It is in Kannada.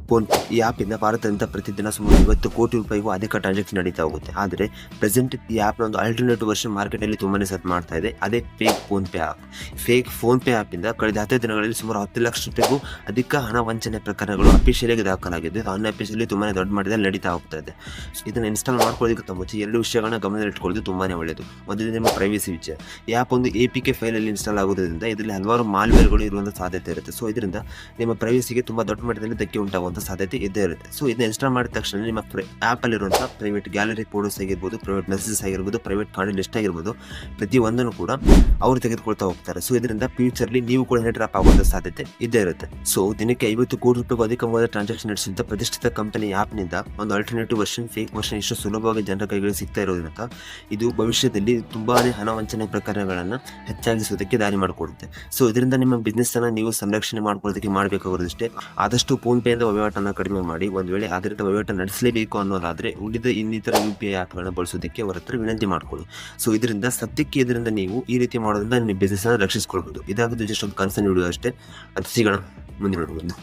ಫೋನ್ಪೇ ಈ ಆ್ಯಪಿಂದ ಭಾರತದಿಂದ ಪ್ರತಿದಿನ ಸುಮಾರು 50 ಕೋಟಿ ರೂಪಾಯಿಗೂ ಅಧಿಕ ಟ್ರಾನ್ಸಾಕ್ಷನ್ ನಡೀತಾ ಹೋಗುತ್ತೆ. ಆದರೆ ಪ್ರೆಸೆಂಟ್ ಈ ಆ್ಯಪ್ನ ಒಂದು ಆಲ್ಟರ್ನೇಟಿವ್ ವರ್ಷನ್ ಮಾರ್ಕೆಟಲ್ಲಿ ತುಂಬಾನೇ ಸರ್ಚ್ ಮಾಡ್ತಾ ಇದೆ. ಅದೇ fake PhonePe app. Fake PhonePe ಆ್ಯಪಿಂದ ಕಳೆದ 10 ದಿನಗಳಲ್ಲಿ ಸುಮಾರು 10 ಲಕ್ಷ ರೂಪಾಯಿಗೂ ಅಧಿಕ ಹಣ ವಂಚನೆ ಪ್ರಕರಣಗಳು ಅಫಿಷಿಯಲಿಗೆ ದಾಖಲಾಗಿದ್ದು, ಅನ್ಅಫಿಷಿಯಲಿ ತುಂಬಾ ದೊಡ್ಡ ಮಟ್ಟದಲ್ಲಿ ನಡೀತಾ ಹೋಗ್ತಾ ಇದೆ. ಇದನ್ನು ಇನ್ಸ್ಟಾಲ್ ಮಾಡ್ಕೊಳ್ಳೋದಕ್ಕಿಂತ ಮುಂಚೆ 2 ವಿಷಯಗಳನ್ನ ಗಮನದಲ್ಲಿಟ್ಕೊಳ್ಳೋದು ತುಂಬಾನೇ ಒಳ್ಳೆಯದು. ಮೊದಲು ನಿಮ್ಮ ಪ್ರೈವೇಸಿ ವಿಷಯ. ಈ ಆ್ಯಪ್ ಒಂದು APK ಫೈಲಲ್ಲಿ ಇನ್ಸ್ಟಾಲ್ ಆಗೋದ್ರಿಂದ ಇದರಲ್ಲಿ ಹಲವಾರು ಮಾಲ್ವೇರ್ಗಳು ಇರುವಂಥ ಸಾಧ್ಯತೆ ಇರುತ್ತೆ. ಸೊ ಇದರಿಂದ ನಿಮ್ಮ ಪ್ರೈವೇಸಿಗೆ ತುಂಬ ದೊಡ್ಡ ಮಟ್ಟದಲ್ಲಿ ಧಕ್ಕೆ ಉಂಟಾಗುವಂಥ ಸಾಧ್ಯತೆ ಇದ್ದೇ ಇರುತ್ತೆ. ಸೊ ಇದನ್ನ ಇನ್ಸ್ಟಾಲ್ ಮಾಡಿದ ತಕ್ಷಣ ನಿಮ್ಮ ಆ್ಯಪಲ್ಲಿರುವಂಥ ಪ್ರೈವೇಟ್ ಗ್ಯಾಲರಿ ಫೋಟೋಸ್ ಆಗಿರ್ಬೋದು, ಪ್ರೈವೇಟ್ ಮೆಸೇಜಸ್ ಆಗಿರ್ಬೋದು, ಪ್ರೈವೇಟ್ ಕಾಂಟ್ಯಾಕ್ಟ್ ಲಿಸ್ಟ್ ಆಗಿರ್ಬೋದು, ಪ್ರತಿಯೊಂದನ್ನು ಕೂಡ ಅವರು ತೆಗೆದುಕೊಳ್ತಾ ಹೋಗ್ತಾರೆ. ಸೊ ಇದರಿಂದ ಫ್ಯೂಚರ್ಲಿ ನೀವು ಕೂಡ ಡ್ರಾಪ್ ಆಗುವಂಥ ಸಾಧ್ಯತೆ ಇದ್ದೇ ಇರುತ್ತೆ. ಸೊ ದಿನಕ್ಕೆ 50 ಕೋಟಿ ರೂಪಾಯಿಗೂ ಅಧಿಕವಾದ ಟ್ರಾನ್ಸಾಕ್ಷನ್ ನಡೆಸಿದಂಥ ಪ್ರತಿಷ್ಠಿತ ಕಂಪನಿ ಆ್ಯಪ್ನಿಂದ ಒಂದು ಆಲ್ಟರ್ನೇಟಿವ್ ವರ್ಷನ್, ಫೇಕ್ ವರ್ಷನ್ ಇಷ್ಟು ಸುಲಭವಾಗಿ ಜನರ ಕೈಗಳಿಗೆ ಸಿಗ್ತಾ ಇರೋದ್ರಿಂದ ಇದು ಭವಿಷ್ಯದಲ್ಲಿ ತುಂಬಾನೇ ಹಣ ವಂಚನೆ ಪ್ರಕರಣಗಳನ್ನು ಹೆಚ್ಚಾಗಿಸೋದಕ್ಕೆ ದಾರಿ ಮಾಡಿಕೊಡುತ್ತೆ. ಸೊ ಇದರಿಂದ ನಿಮ್ಮ ಬಿಸ್ನೆಸ್ ಅನ್ನ ನೀವು ಸಂರಕ್ಷಣೆ ಮಾಡ್ಕೊಳ್ಳೋದಕ್ಕೆ ಮಾಡಬೇಕಾಗಿರೋದಷ್ಟೇ, ಆದಷ್ಟು ಫೋನ್ಪೇಯಿಂದ ವಹಿವಾಟನ್ನು ಕಡಿಮೆ ಮಾಡಿ. ಒಂದು ವೇಳೆ ಅದರಿಂದ ವಹಿವಾಟು ನಡೆಸಲೇಬೇಕು ಅನ್ನೋದಾದರೆ ಉಳಿದ ಇನ್ನಿತರ UPI ಆ್ಯಪ್ಗಳನ್ನು ಬಳಸೋದಕ್ಕೆ ಅವರ ಹತ್ರ ವಿನಂತಿ ಮಾಡ್ಕೊಳ್ಳಿ. ಸೊ ಇದರಿಂದ ಸದ್ಯಕ್ಕೆ ಇದರಿಂದ ನೀವು ಈ ರೀತಿ ಮಾಡೋದ್ರಿಂದ ನಿಮ್ಮ ಬಿಸ್ನೆಸ್ ಅನ್ನು ರಕ್ಷಿಸಿಕೊಳ್ಬೋದು. ಇದಾಗೋದು ಜಸ್ಟ್ ಒಂದು ಕನ್ಸರ್ನ್ ವಿಡಿಯೋ ಅಷ್ಟೇ. ಅದು ಸಿಗೋಣ ಮುಂದಿನ ವಿಡಿಯೋದಲ್ಲಿ.